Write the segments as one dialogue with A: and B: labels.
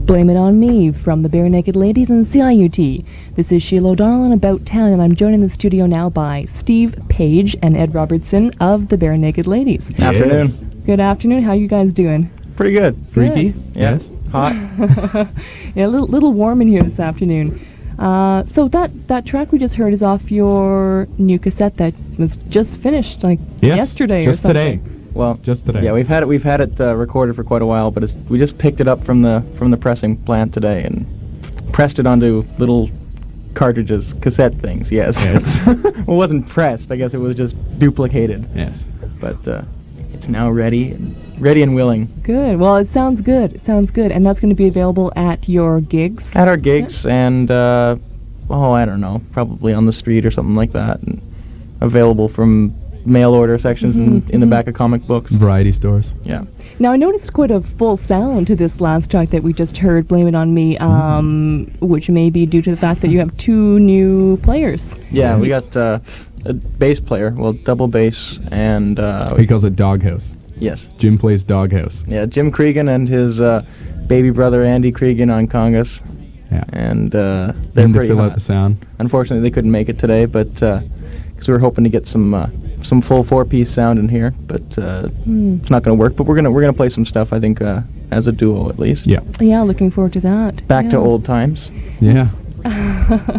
A: Blame It On Me from the Barenaked Ladies and CIUT. This is Sheila O'Donnell and About Town, and I'm joined in the studio now by Steve Page and Ed Robertson of the Barenaked Ladies.
B: Yes. Afternoon.
A: Good afternoon. How are you guys doing?
B: Pretty good.
C: Freaky?
B: Yes. Hot.
A: Yeah, a little warm in here this afternoon. So that track we just heard is off your new cassette that was just finished, yesterday
C: just
A: or something.
C: today.
B: Well,
C: just today.
B: Yeah, we've had it recorded for quite a while, but we just picked it up from the pressing plant today and pressed it onto little cartridges, cassette things. Yes. Well, it wasn't pressed. I guess it was just duplicated.
C: Yes.
B: But it's now ready and willing.
A: Good. Well, it sounds good. And that's going to be available at your gigs?
B: At our gigs and, I don't know, probably on the street or something like that. And available from mail order sections in the back of comic books.
C: Variety stores.
B: Yeah.
A: Now, I noticed quite a full sound to this last track that we just heard, Blame It On Me, which may be due to the fact that you have two new players.
B: Yeah, we got a bass player, double bass, and...
C: he calls it Doghouse.
B: Yes.
C: Jim plays Doghouse.
B: Yeah, Jim Cregan and his baby brother Andy Cregan on congas.
C: Yeah.
B: And they're
C: Him to
B: pretty
C: fill
B: hot.
C: out the sound.
B: Unfortunately, they couldn't make it today, but because we were hoping to get some full four-piece sound in here, but it's not going to work. But we're gonna play some stuff, I think, as a duo at least.
C: Yeah.
A: Yeah, looking forward to that.
B: Back to old times.
C: Yeah.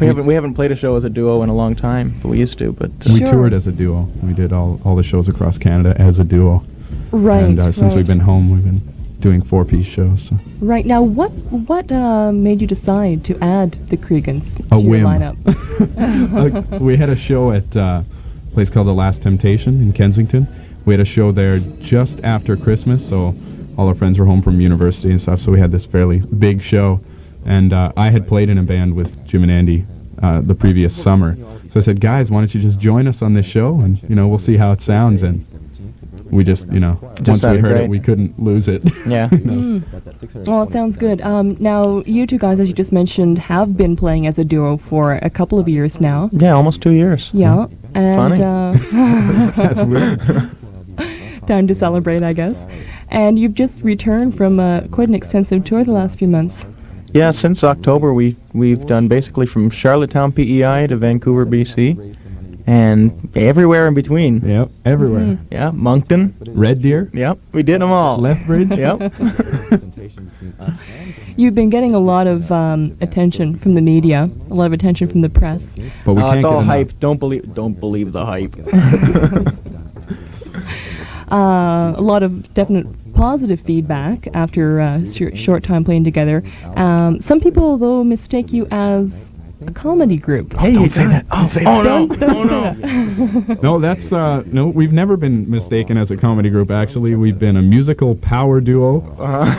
B: we haven't played a show as a duo in a long time, but we used to. But
C: we toured as a duo. We did all the shows across Canada as a duo.
A: Right.
C: And since we've been home, we've been doing four-piece shows. So.
A: Right. Now, what made you decide to add the Creegans to
C: A whim.
A: your lineup?
C: We had a show at a place called The Last Temptation in Kensington. We had a show there just after Christmas, so all our friends were home from university and stuff, so we had this fairly big show. And I had played in a band with Jim and Andy the previous summer. So I said, guys, why don't you just join us on this show, and, we'll see how it sounds. And we just, once we heard it, we couldn't lose it.
B: Yeah.
A: Well, it sounds good. Now, you two guys, as you just mentioned, have been playing as a duo for a couple of years now.
B: Yeah, almost 2 years.
A: Yeah. And,
B: funny.
C: That's weird.
A: Time to celebrate, I guess. And you've just returned from quite an extensive tour the last few months.
B: Yeah, since October, we've done basically from Charlottetown, PEI to Vancouver, BC. And everywhere in between.
C: Yep, everywhere.
B: Yeah, Moncton.
C: Red Deer.
B: Yep, we did them all.
C: Lethbridge.
B: Yep.
A: You've been getting a lot of attention from the media, a lot of attention from the press.
C: But we can't
B: it's
C: get
B: all
C: enough.
B: hype. Don't believe the hype.
A: A lot of definite positive feedback after a short time playing together. Some people, though, mistake you as a comedy group.
B: Hey, don't say that. Don't say that.
A: Don't say that.
C: No, that's no. We've never been mistaken as a comedy group. Actually, we've been a musical power duo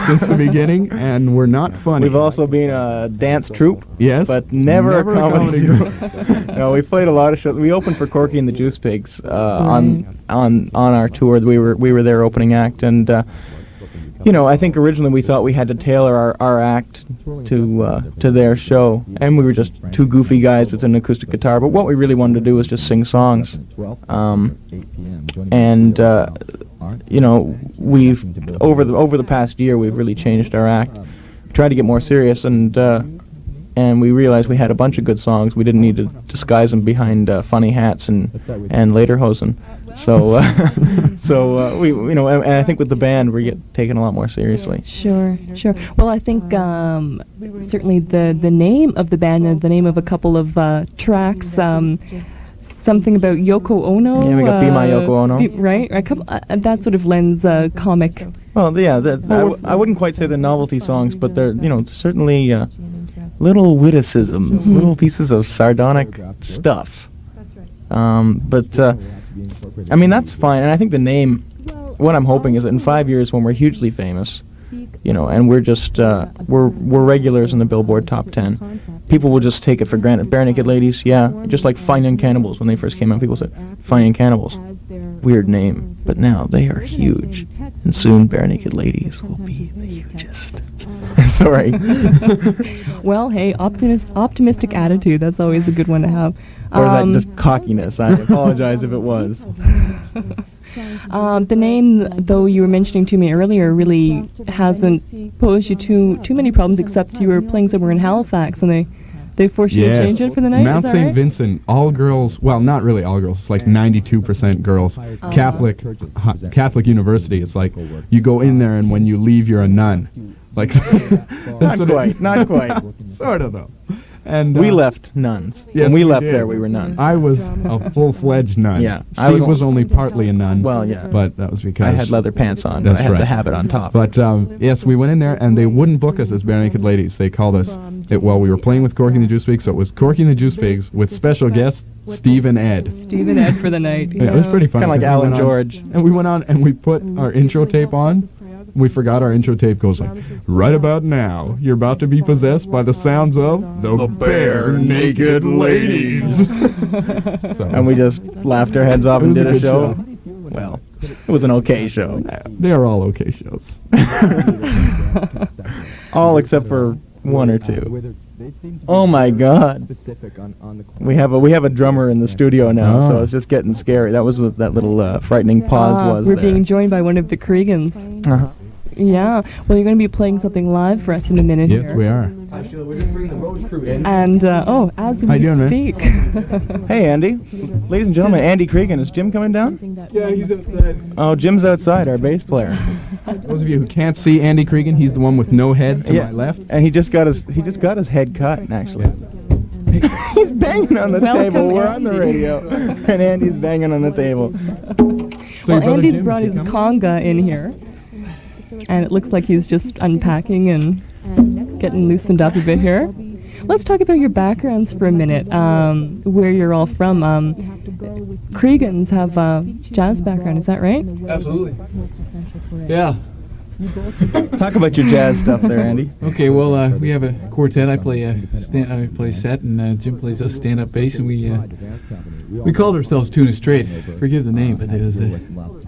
C: since the beginning, and we're not funny.
B: We've also been a dance troupe.
C: Yes,
B: but never a comedy group. No, we played a lot of shows. We opened for Corky and the Juice Pigs on our tour. We were their opening act, and I think originally we thought we had to tailor our act to their show, and we were just two goofy guys with an acoustic guitar. But what we really wanted to do was just sing songs. We've over the past year we've really changed our act, tried to get more serious, and we realized we had a bunch of good songs. We didn't need to disguise them behind funny hats and lederhosen. So, and I think with the band we get taken a lot more seriously.
A: Sure. Well, I think certainly the name of the band and the name of a couple of tracks, something about Yoko Ono.
B: Yeah, we got Be My Yoko Ono.
A: Right? A couple, that sort of lends comic.
B: Well, yeah, I wouldn't quite say they're novelty songs, but they're certainly little witticisms, little pieces of sardonic stuff. That's fine, and I think the name, what I'm hoping is that in 5 years when we're hugely famous, and we're just, we're regulars in the Billboard Top 10, people will just take it for granted. Barenaked Ladies, yeah, just like Fine Young Cannibals, when they first came out, people said, Fine Young Cannibals, weird name, but now they are huge, and soon Barenaked Ladies will be the hugest. Sorry.
A: Well, hey, optimistic attitude, that's always a good one to have.
B: Or is that just cockiness? I apologize if it was.
A: The name, though you were mentioning to me earlier, really hasn't posed you too many problems, except you were playing somewhere in Halifax and they forced you to change it for the night.
C: Mount
A: is that
C: St.
A: right?
C: Vincent, all girls. Well, not really all girls. It's like 92% girls. Catholic university. It's like you go in there and when you leave, you're a nun. Like
B: Not quite, not quite.
C: sort of though. And
B: We left nuns.
C: Yes,
B: when we left
C: did.
B: there, we were nuns.
C: I was a full-fledged nun.
B: Yeah, I
C: Steve
B: was
C: was only partly a nun.
B: Well, yeah.
C: But that was because
B: I had leather pants on, but
C: That's
B: I had
C: right.
B: the habit on top.
C: But yes, we went in there and they wouldn't book us as Barenaked Ladies. They called us we were playing with Corky and the Juice Pigs, so it was Corky and the Juice Pigs with special guests Steve and Ed.
A: Steve and Ed for the night.
C: Yeah, it was pretty fun.
B: Kind of like
C: 'cause we
B: Alan
C: went on-
B: George.
C: And we went on and we put our intro tape on. We forgot our intro tape goes like, right about now, you're about to be possessed by the sounds of the Barenaked Ladies. So
B: And we just laughed our heads off
C: It
B: and
C: was a
B: did a
C: good
B: show.
C: show.
B: Well, it was an okay show.
C: they are all okay shows.
B: All except for one or two. Oh my God. We have a drummer in the studio now, so
C: Oh.
B: it's just getting scary. That was what that little frightening pause was
A: We're
B: there.
A: being joined by one of the Creegans.
B: Uh-huh.
A: Yeah. Well, you're going to be playing something live for us in a minute
C: Yes,
A: here.
C: we are.
A: And as
C: How
A: we
C: you doing, man?
A: speak,
B: Hey, Andy. Ladies and gentlemen, Andy Cregan. Is Jim coming down?
C: Yeah, he's outside.
B: Oh, Jim's outside, our bass player.
C: Those of you who can't see Andy Cregan, he's the one with no head to
B: Yeah.
C: my left.
B: And he just got his head cut, actually. He's banging on the
A: Welcome,
B: table. We're on the
A: Andy.
B: radio. And Andy's banging on the table.
C: So your
A: well,
C: brother
A: Andy's
C: Jim,
A: brought
C: is he
A: his
C: coming?
A: conga in here, and it looks like he's just unpacking and getting loosened up a bit here. Let's talk about your backgrounds for a minute. Where you're all from. Creegans have a jazz background, is that right?
D: Absolutely. Yeah.
B: Talk about your jazz stuff there, Andy.
D: Okay. Well, we have a quartet. I play set, and Jim plays a stand-up bass, and we called ourselves Tuna Straight. Forgive the name, but it was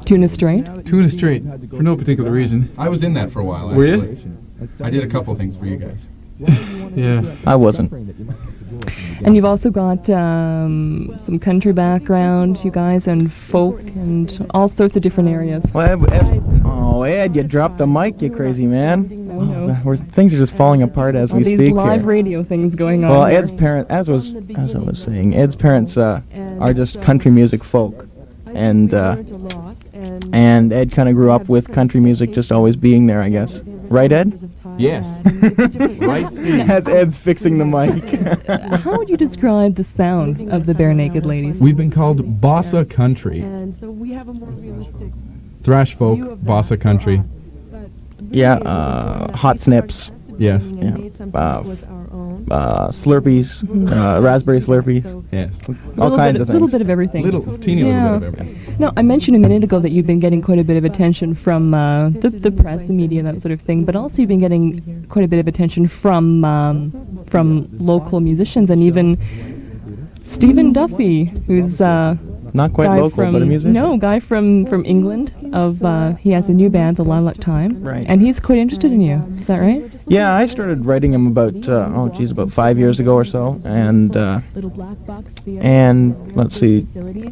A: Tuna Straight.
D: Tuna Straight for no particular reason.
C: I was in that for a while,
D: Were you?
C: actually. I did a couple things for you guys.
D: Yeah.
B: I wasn't.
A: And you've also got some country background, you guys, and folk, and all sorts of different areas.
B: Well, Ed, you dropped the mic, you crazy man.
A: I know.
B: Things are just falling apart as
A: All
B: we
A: these
B: speak
A: live
B: here.
A: radio things going on.
B: Well,
A: here.
B: Ed's parents, as I was saying, Ed's parents are just country music folk, and Ed kind of grew up with country music just always being there, I guess. Right, Ed?
C: Yes. Right, Steve.
B: As Ed's fixing the mic.
A: How would you describe the sound of the Barenaked Ladies?
C: We've been called bossa country.
E: And so we have a more realistic
C: Thrash folk,
E: view of that.
C: bossa country.
B: Yeah, hot snips,
C: Yes.
E: And
B: Yeah.
E: made something that was our own.
B: Slurpees, raspberry Slurpees,
C: Yes.
B: all kinds of
A: A little
B: things.
A: bit of everything.
C: Teeny
A: Yeah.
C: little bit of everything.
A: No, I mentioned a minute ago that you've been getting quite a bit of attention from the press, the media, that sort of thing, but also you've been getting quite a bit of attention from local musicians, and even Stephen Duffy, who's
B: Not quite
A: guy
B: local,
A: from
B: but a musician.
A: no guy from England. He has a new band, the Lilac Time,
B: Right.
A: and he's quite interested in you. Is that right?
B: Yeah, I started writing him about about 5 years ago or so, and
E: Little black box via
B: and let's see,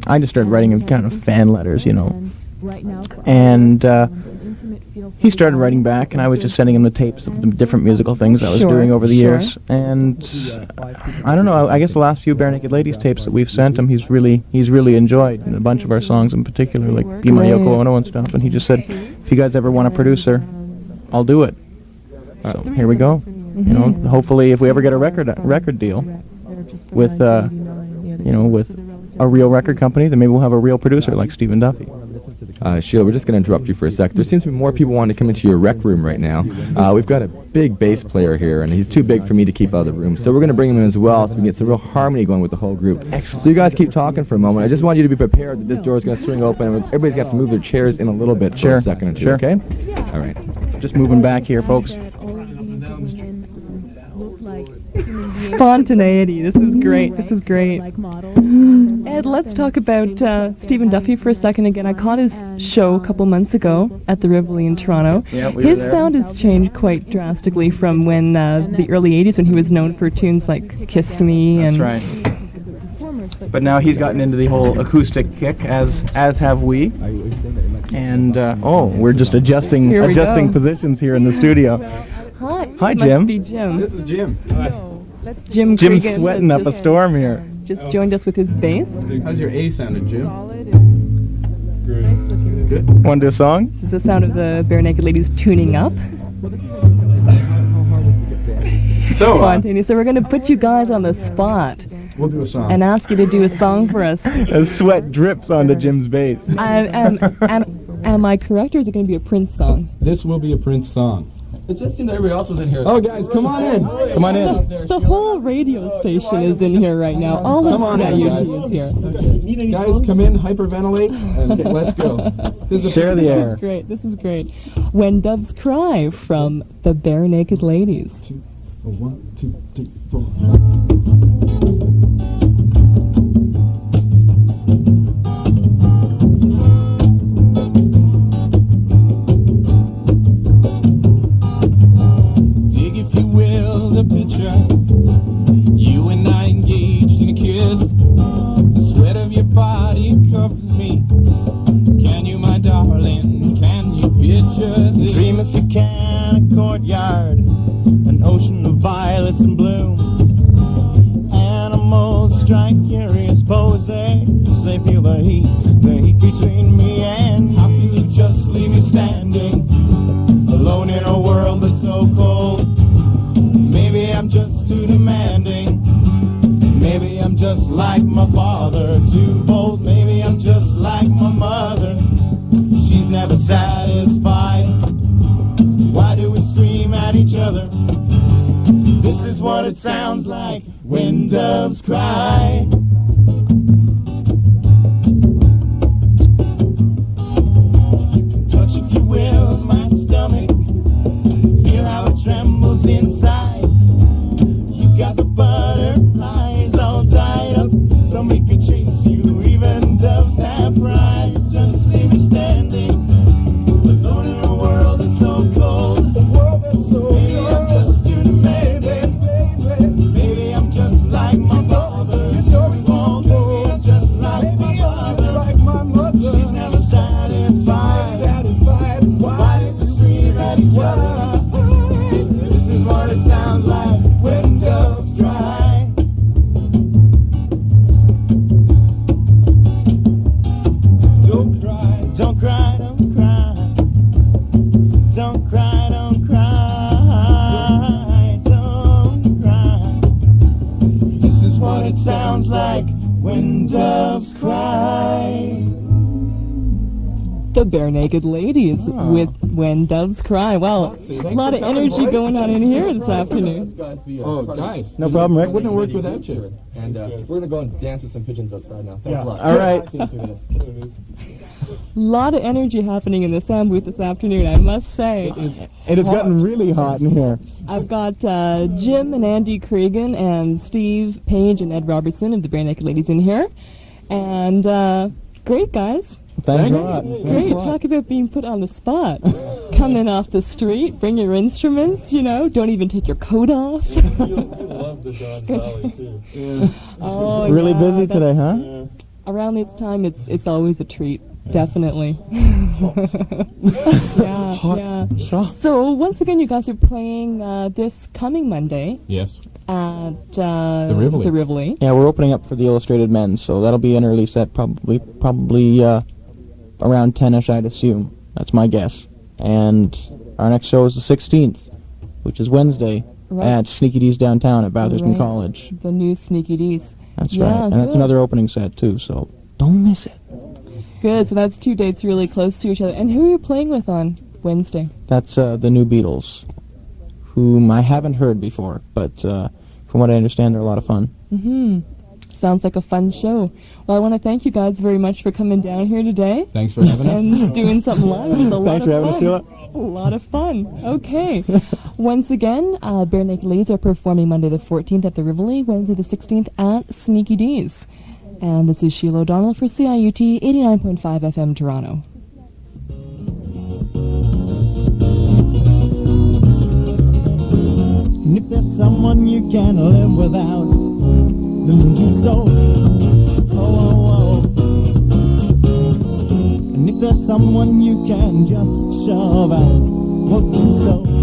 B: I just started writing him kind of fan letters, you know,
E: and right now for
B: and
E: an intimate feel
B: he started writing back, and I was just sending him the tapes of the different musical things I was
A: Sure,
B: doing over the
A: sure.
B: years, and I don't know, I guess the last few Barenaked Ladies tapes that we've sent him, he's really enjoyed, and a bunch of our songs in particular, like Be My Yoko
A: Great.
B: Ono and stuff, and he just said, if you guys ever want a producer, I'll do it. So here we go. You know, hopefully if we ever get a record deal with with a real record company, then maybe we'll have a real producer like Stephen Duffy.
F: Sheila, we're just going to interrupt you for a sec. There seems to be more people wanting to come into your rec room right now. We've got a big bass player here, and he's too big for me to keep out of the room. So we're going to bring him in as well so we can get some real harmony going with the whole group.
B: Excellent.
F: So you guys keep talking for a moment. I just want you to be prepared that this door is going to swing open, and everybody's got to move their chairs in a little bit for
B: Sure,
F: a second or two,
B: sure.
F: okay? All right.
B: Just moving back here, folks.
E: that all of these women look like
A: Spontaneity. This is great. This is great.
E: like models.
A: Ed, let's talk about Stephen Duffy for a second again. I caught his show a couple months ago at the Rivoli in Toronto.
B: Yeah, we were
A: His
B: there.
A: sound has changed quite drastically from the early 80s when he was known for tunes like Kissed Me
B: That's
A: and
B: right.
E: Performers, but
B: but now he's gotten into the whole acoustic kick, as have we. And we're just adjusting
A: Here we go.
B: positions here in the studio.
A: Hi.
B: Hi,
A: Must
B: Jim.
A: be Jim.
C: This is Jim.
A: Jim
B: Jim's
A: Cregan
B: sweating
A: has
B: up a
A: just-
B: storm here.
A: Just joined us with his bass.
C: How's your A sounding, Jim?
B: Want to do a song?
A: This is the sound of the Barenaked Ladies tuning up.
C: So,
A: Spontaneous. So we're going to put you guys on the spot
C: we'll do a song.
A: and ask you to do a song for us.
B: As sweat drips onto Jim's bass.
A: Am I correct, or is it going to be a Prince song?
C: This will be a Prince song.
F: It just seemed that everybody else was in here.
C: Oh, guys, come on in.
B: Come on in.
A: The whole radio station is in here right now. All of
C: Come on in,
A: CIUT is here.
C: Guys, come in, hyperventilate, and let's go. This is
B: Share the air.
A: Great. This is great. When Doves Cry from the Barenaked Ladies.
C: 1, 2, 3, 4.
G: Dig, if you will, the picture. You and I engaged in a kiss. The sweat of your body covers me. Can you, my darling, can you picture this? Dream if you can, a courtyard, an ocean of violets in bloom. Animals strike curious poses. They feel the heat between me and how can you just leave me standing alone in a world that's so cold? Maybe I'm just too demanding. Maybe I'm just like my father, too bold. Maybe I'm just like my mother. She's never satisfied. Why do we scream at each other? This is what it sounds like when doves cry. You can touch, if you will, my stomach. Feel how it trembles inside. You got the butterflies all tied up. Don't make me chase you, even doves have pride. Just leave me standing alone in a world that's so cold. Maybe I'm just too demanding. Maybe I'm just like my father. Small, maybe I'm just like my mother. She's never satisfied. Why did we scream at each other? This is what it sounds like when doves cry. Don't cry, don't cry, don't cry. Don't cry, don't cry. Don't cry. This is what it sounds like when doves cry.
A: The Barenaked Ladies with When Doves Cry. Well, a lot of energy going on in here this afternoon.
C: Oh, guys.
B: No problem, Rick.
C: Wouldn't have worked without you.
F: And we're going to go and dance with some pigeons outside now. Thanks a lot.
B: All right.
F: See you in 2 minutes.
A: A lot of energy happening in the sound booth this afternoon, I must say.
B: It has gotten really hot in here.
A: I've got Jim and Andy Cregan and Steve Page and Ed Robertson of the Barenaked Ladies in here. And great, guys.
B: Thanks a lot.
A: Great. Talk about being put on the spot. Come in off the street, bring your instruments, don't even take your coat off.
H: Love the Don Valley too.
A: Oh,
B: Really
A: yeah,
B: busy
A: that's-
B: today, huh?
A: Around this time, it's always a treat. Definitely. yeah. So once again, you guys are playing this coming Monday
C: Yes.
A: at
C: The Rivoli.
A: The Rivoli.
B: Yeah, we're opening up for the Illustrated Men, so that'll be an early set, probably around 10ish, I'd assume. That's my guess. And our next show is the 16th, which is Wednesday,
A: Right.
B: at Sneaky D's downtown at Bathurst
A: Right.
B: College.
A: The new Sneaky D's.
B: That's
A: Yeah,
B: right. And that's
A: good.
B: another opening set, too, so don't miss it.
A: Good. So that's 2 dates really close to each other. And who are you playing with on Wednesday?
B: That's the New Beatles, whom I haven't heard before, but from what I understand, they're a lot of fun.
A: Mm-hmm. Sounds like a fun show. Well, I want to thank you guys very much for coming down here today
C: Thanks for having us.
A: and doing something live. It was a lot
B: Thanks
A: of
B: for having us,
A: fun.
B: Sheila.
A: A lot of fun. Okay. Once again, Barenaked Ladies are performing Monday the 14th at the Rivoli, Wednesday the 16th at Sneaky D's. And this is Sheila O'Donnell for CIUT 89.5 FM Toronto.
G: And if there's someone you can't live without, then do so. oh, oh. And if there's someone you can just shove out, won't you so?